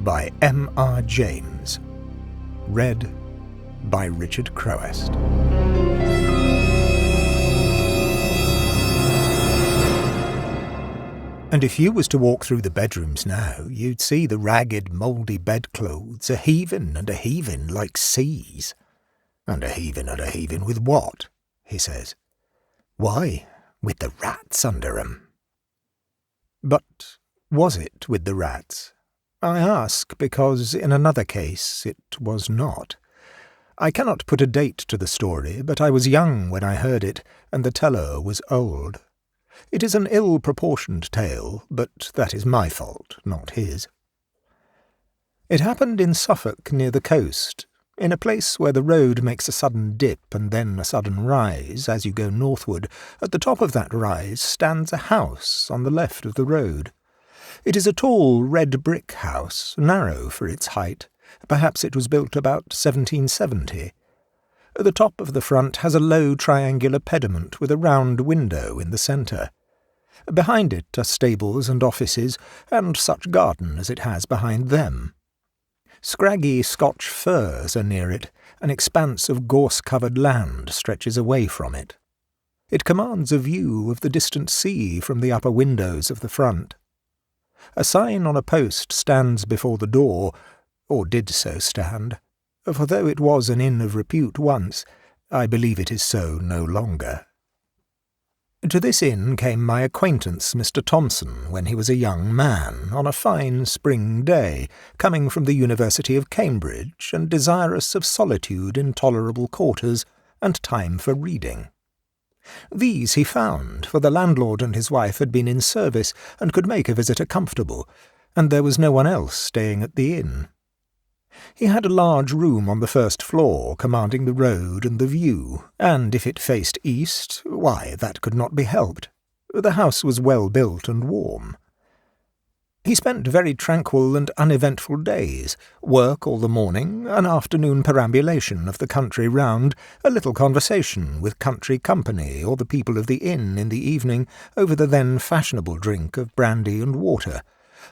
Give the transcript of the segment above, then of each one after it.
by M.R. James. Read by Richard Crowest. And if you was to walk through the bedrooms now, you'd see the ragged, mouldy bedclothes a-heaving and a-heaving like seas. And a-heaving with what? He says. Why, with the rats under 'em. But was it with the rats? I ask because in another case it was not. I cannot put a date to the story, but I was young when I heard it, and the teller was old. It is an ill-proportioned tale, but that is my fault, not his. It happened in Suffolk near the coast, in a place where the road makes a sudden dip and then a sudden rise as you go northward. At the top of that rise stands a house on the left of the road. It is a tall red brick house, narrow for its height. Perhaps it was built about 1770. The top of the front has a low triangular pediment with a round window in the centre. Behind it are stables and offices, and such garden as it has behind them. Scraggy Scotch firs are near it. An expanse of gorse-covered land stretches away from it. It commands a view of the distant sea from the upper windows of the front. A sign on a post stands before the door, or did so stand, for though it was an inn of repute once, I believe it is so no longer. To this inn came my acquaintance Mr. Thompson when he was a young man, on a fine spring day, coming from the University of Cambridge, and desirous of solitude in tolerable quarters, and time for reading. These he found, for the landlord and his wife had been in service, and could make a visitor comfortable, and there was no one else staying at the inn. He had a large room on the first floor, commanding the road and the view, and if it faced east, why, that could not be helped. The house was well built and warm. He spent very tranquil and uneventful days, work all the morning, an afternoon perambulation of the country round, a little conversation with country company or the people of the inn in the evening over the then fashionable drink of brandy and water,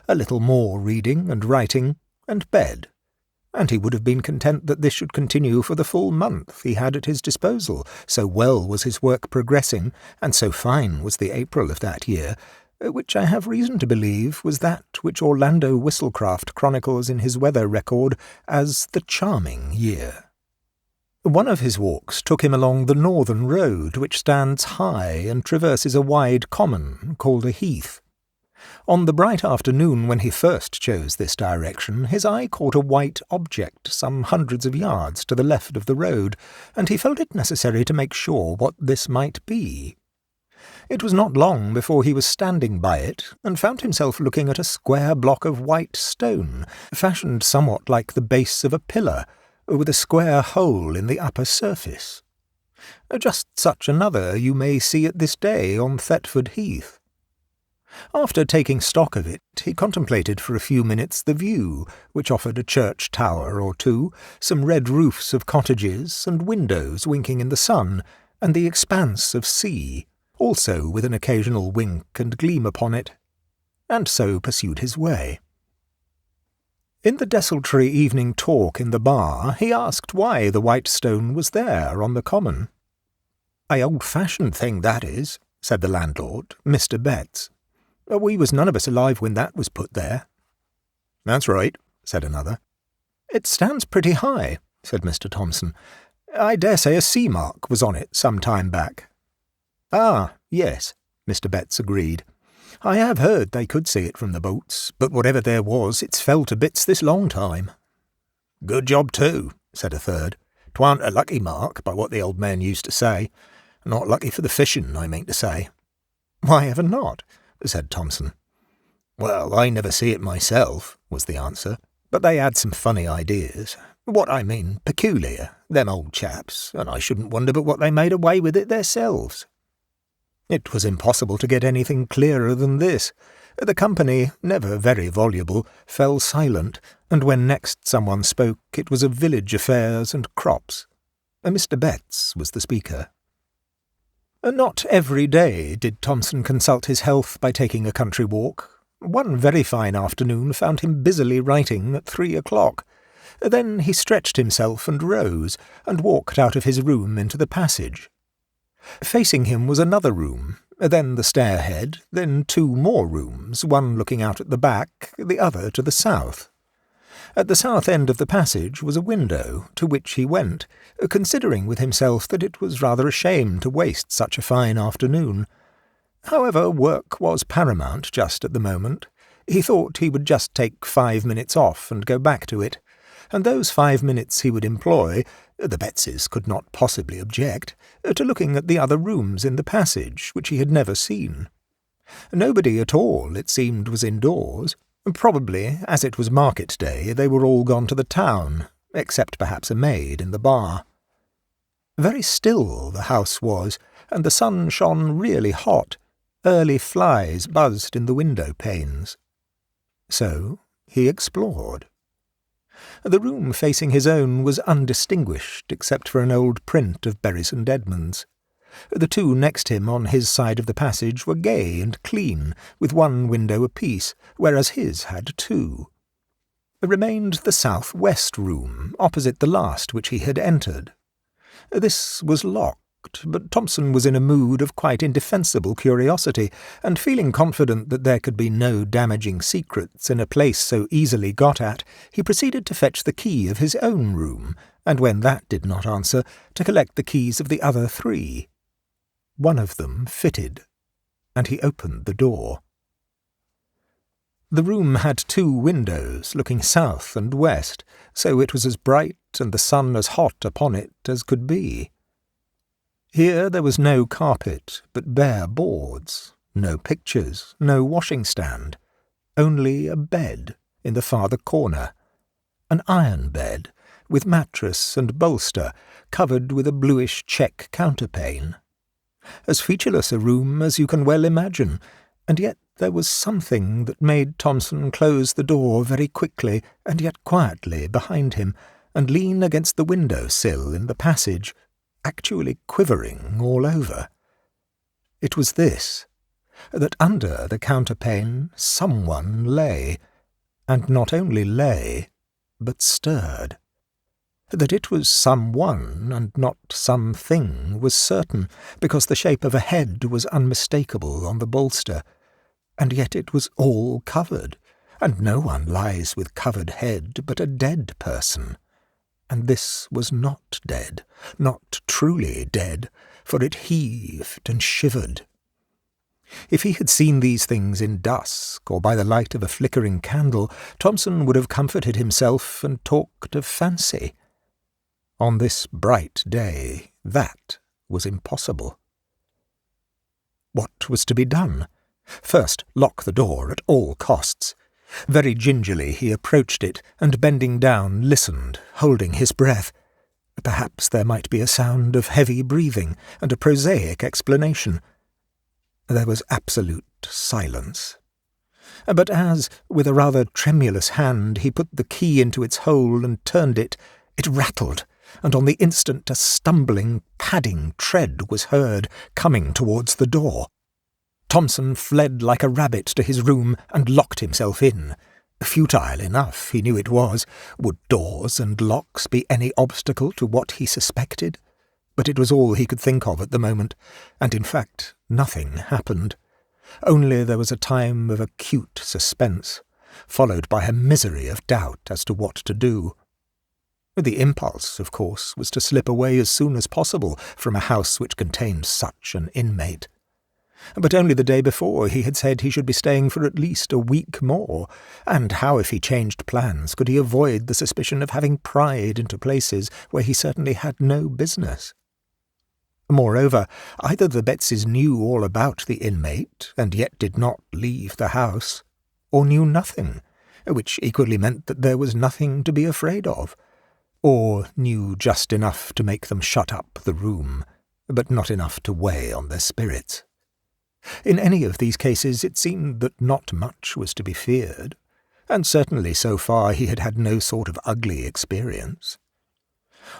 a little more reading and writing, and bed. And he would have been content that this should continue for the full month he had at his disposal, so well was his work progressing, and so fine was the April of that year, which I have reason to believe was that which Orlando Whistlecraft chronicles in his weather record as the charming year. One of his walks took him along the northern road, which stands high and traverses a wide common called a heath. On the bright afternoon when he first chose this direction, his eye caught a white object some hundreds of yards to the left of the road, and he felt it necessary to make sure what this might be. It was not long before he was standing by it, and found himself looking at a square block of white stone, fashioned somewhat like the base of a pillar, with a square hole in the upper surface. Just such another you may see at this day on Thetford Heath. After taking stock of it, he contemplated for a few minutes the view, which offered a church tower or two, some red roofs of cottages, and windows winking in the sun, and the expanse of sea, also with an occasional wink and gleam upon it, and so pursued his way. In the desultory evening talk in the bar, he asked why the white stone was there on the common. "A old-fashioned thing, that is," said the landlord, Mr. Betts. "We was none of us alive when that was put there." "That's right," said another. "It stands pretty high," said Mr. Thompson. "I dare say a sea mark was on it some time back." "Ah, yes," Mr. Betts agreed. "I have heard they could see it from the boats, but whatever there was, it's fell to bits this long time." "Good job, too," said a third. "'Twarn't a lucky mark, by what the old man used to say. Not lucky for the fishing, I mean to say." "Why ever not?" said Thompson. "Well, I never see it myself," was the answer, "but they had some funny ideas. What I mean, peculiar, them old chaps, and I shouldn't wonder but what they made away with it theirselves." It was impossible to get anything clearer than this. The company, never very voluble, fell silent, and when next someone spoke it was of village affairs and crops. Mr. Betts was the speaker. Not every day did Thompson consult his health by taking a country walk. One very fine afternoon found him busily writing at 3 o'clock. Then he stretched himself and rose, and walked out of his room into the passage. Facing him was another room, then the stairhead, then 2 more rooms, one looking out at the back, the other to the south. At the south end of the passage was a window, to which he went, considering with himself that it was rather a shame to waste such a fine afternoon. However, work was paramount just at the moment. He thought he would just take 5 minutes off and go back to it, and those 5 minutes he would employ, the Betseys could not possibly object, to looking at the other rooms in the passage, which he had never seen. Nobody at all, it seemed, was indoors. Probably, as it was market day, they were all gone to the town, except perhaps a maid in the bar. Very still the house was, and the sun shone really hot. Early flies buzzed in the window panes. So he explored. The room facing his own was undistinguished, except for an old print of Bury St. Edmunds. The 2 next him on his side of the passage were gay and clean, with 1 window apiece, whereas his had 2. Remained the south-west room, opposite the last which he had entered. This was locked, but Thompson was in a mood of quite indefensible curiosity, and feeling confident that there could be no damaging secrets in a place so easily got at, he proceeded to fetch the key of his own room, and when that did not answer, to collect the keys of the other 3. One of them fitted, and he opened the door. The room had 2 windows looking south and west, so it was as bright and the sun as hot upon it as could be. Here there was no carpet, but bare boards, no pictures, no washing-stand, only a bed in the farther corner, an iron bed, with mattress and bolster, covered with a bluish check counterpane. As featureless a room as you can well imagine, and yet there was something that made Thompson close the door very quickly and yet quietly behind him, and lean against the window-sill in the passage, actually quivering all over. It was this, that under the counterpane someone lay, and not only lay, but stirred. That it was someone and not something was certain, because the shape of a head was unmistakable on the bolster, and yet it was all covered, and no one lies with covered head but a dead person. And this was not dead, not truly dead, for it heaved and shivered. If he had seen these things in dusk, or by the light of a flickering candle, Thompson would have comforted himself and talked of fancy. On this bright day, that was impossible. What was to be done? First, lock the door at all costs. Very gingerly he approached it, and bending down listened, holding his breath. Perhaps there might be a sound of heavy breathing, and a prosaic explanation. There was absolute silence. But as, with a rather tremulous hand, he put the key into its hole and turned it, it rattled, and on the instant a stumbling, padding tread was heard, coming towards the door. Thompson fled like a rabbit to his room and locked himself in. Futile enough, he knew it was. Would doors and locks be any obstacle to what he suspected? But it was all he could think of at the moment, and in fact nothing happened. Only there was a time of acute suspense, followed by a misery of doubt as to what to do. The impulse, of course, was to slip away as soon as possible from a house which contained such an inmate. But only the day before he had said he should be staying for at least a week more, and how if he changed plans could he avoid the suspicion of having pried into places where he certainly had no business? Moreover, either the Betseys knew all about the inmate, and yet did not leave the house, or knew nothing, which equally meant that there was nothing to be afraid of, or knew just enough to make them shut up the room, but not enough to weigh on their spirits. In any of these cases it seemed that not much was to be feared, and certainly so far he had had no sort of ugly experience.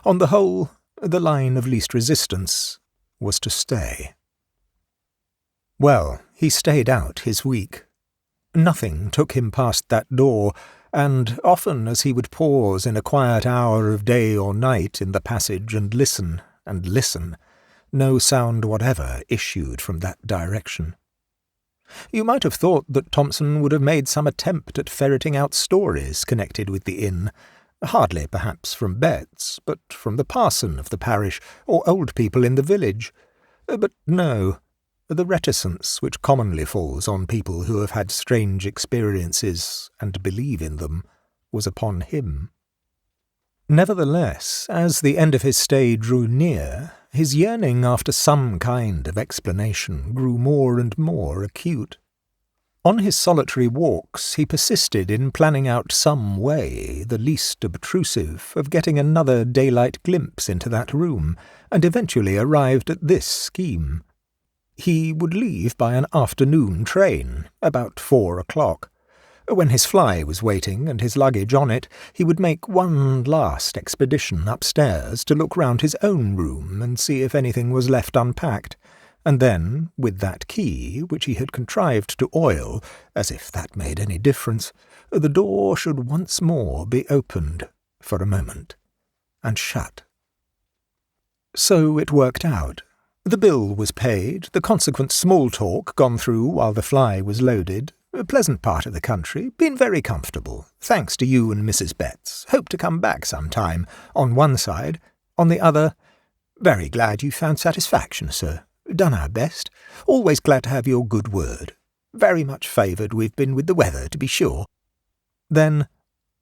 On the whole, the line of least resistance was to stay. Well, he stayed out his week. Nothing took him past that door, and often as he would pause in a quiet hour of day or night in the passage and listen, no sound whatever issued from that direction. You might have thought that Thompson would have made some attempt at ferreting out stories connected with the inn, hardly perhaps from Betts, but from the parson of the parish or old people in the village. But no, the reticence which commonly falls on people who have had strange experiences and believe in them was upon him. Nevertheless, as the end of his stay drew near, his yearning after some kind of explanation grew more and more acute. On his solitary walks he persisted in planning out some way, the least obtrusive, of getting another daylight glimpse into that room, and eventually arrived at this scheme. He would leave by an afternoon train, about 4 o'clock. When his fly was waiting and his luggage on it, he would make one last expedition upstairs to look round his own room and see if anything was left unpacked, and then, with that key, which he had contrived to oil, as if that made any difference, the door should once more be opened, for a moment, and shut. So it worked out. The bill was paid, the consequent small talk gone through while the fly was loaded. A pleasant part of the country, been very comfortable, thanks to you and Mrs. Betts. Hope to come back some time, on one side. On the other, very glad you found satisfaction, sir. Done our best. Always glad to have your good word. Very much favoured we've been with the weather, to be sure. Then,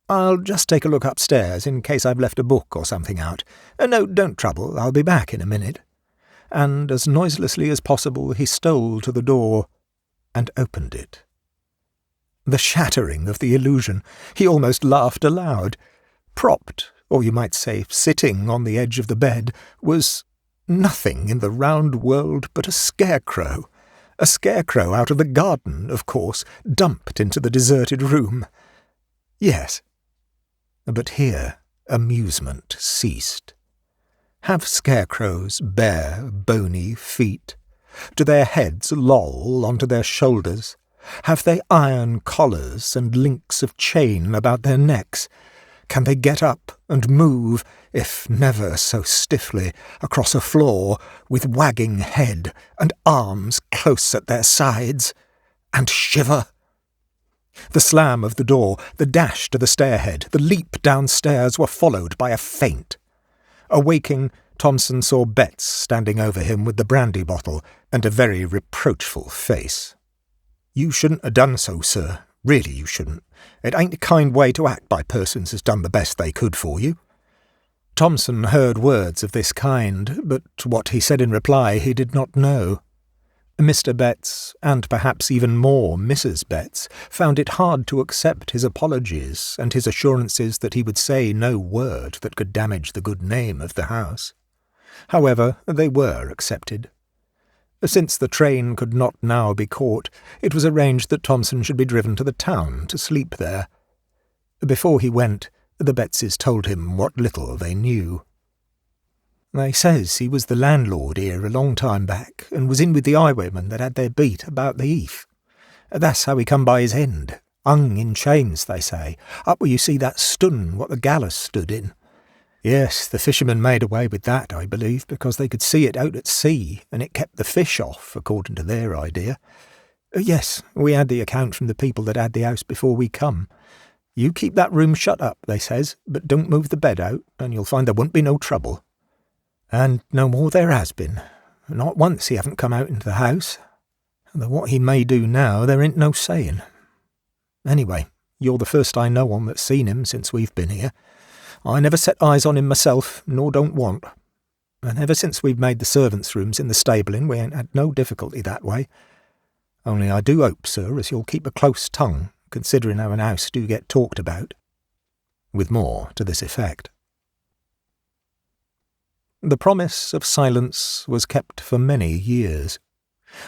I'll just take a look upstairs in case I've left a book or something out. No, don't trouble, I'll be back in a minute. And as noiselessly as possible he stole to the door and opened it. The shattering of the illusion, he almost laughed aloud. Propped, or you might say sitting on the edge of the bed, was nothing in the round world but a scarecrow out of the garden, of course, dumped into the deserted room. Yes, but here amusement ceased. Have scarecrows bare, bony feet? Do their heads loll onto their shoulders? Have they iron collars and links of chain about their necks? Can they get up and move, if never so stiffly, across a floor, with wagging head and arms close at their sides, and shiver? The slam of the door, the dash to the stairhead, the leap downstairs were followed by a faint. Awaking, Thompson saw Betts standing over him with the brandy bottle and a very reproachful face. "You shouldn't have done so, sir. Really you shouldn't. It ain't a kind way to act by persons as done the best they could for you." Thompson heard words of this kind, but what he said in reply he did not know. Mr. Betts, and perhaps even more Mrs. Betts, found it hard to accept his apologies and his assurances that he would say no word that could damage the good name of the house. However, they were accepted. Since the train could not now be caught, it was arranged that Thompson should be driven to the town to sleep there. Before he went, the Bettses told him what little they knew. "They says he was the landlord here a long time back, and was in with the highwaymen that had their beat about the heath. That's how he come by his end, hung in chains, they say, up where you see that stun what the gallows stood in. Yes, the fishermen made away with that, I believe, because they could see it out at sea, and it kept the fish off, according to their idea. Yes, we had the account from the people that had the house before we come. You keep that room shut up, they says, but don't move the bed out, and you'll find there won't be no trouble. And no more there has been. Not once he haven't come out into the house. Though what he may do now, there ain't no saying. Anyway, you're the first I know on that's seen him since we've been here. I never set eyes on him myself, nor don't want. And ever since we've made the servants' rooms in the stabling, we ain't had no difficulty that way. Only I do hope, sir, as you'll keep a close tongue, considering how an house do get talked about." With more to this effect. The promise of silence was kept for many years.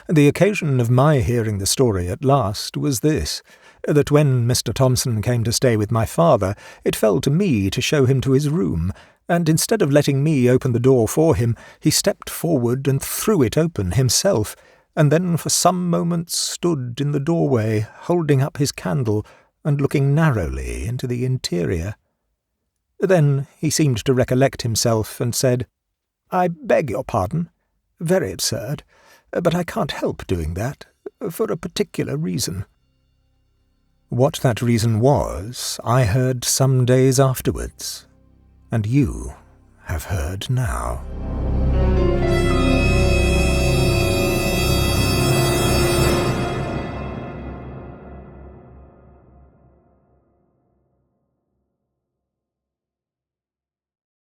The occasion of my hearing the story at last was this, that when Mr. Thompson came to stay with my father, it fell to me to show him to his room, and instead of letting me open the door for him, he stepped forward and threw it open himself, and then for some moments stood in the doorway, holding up his candle and looking narrowly into the interior. Then he seemed to recollect himself and said, "I beg your pardon. Very absurd, but I can't help doing that, for a particular reason." What that reason was, I heard some days afterwards, and you have heard now.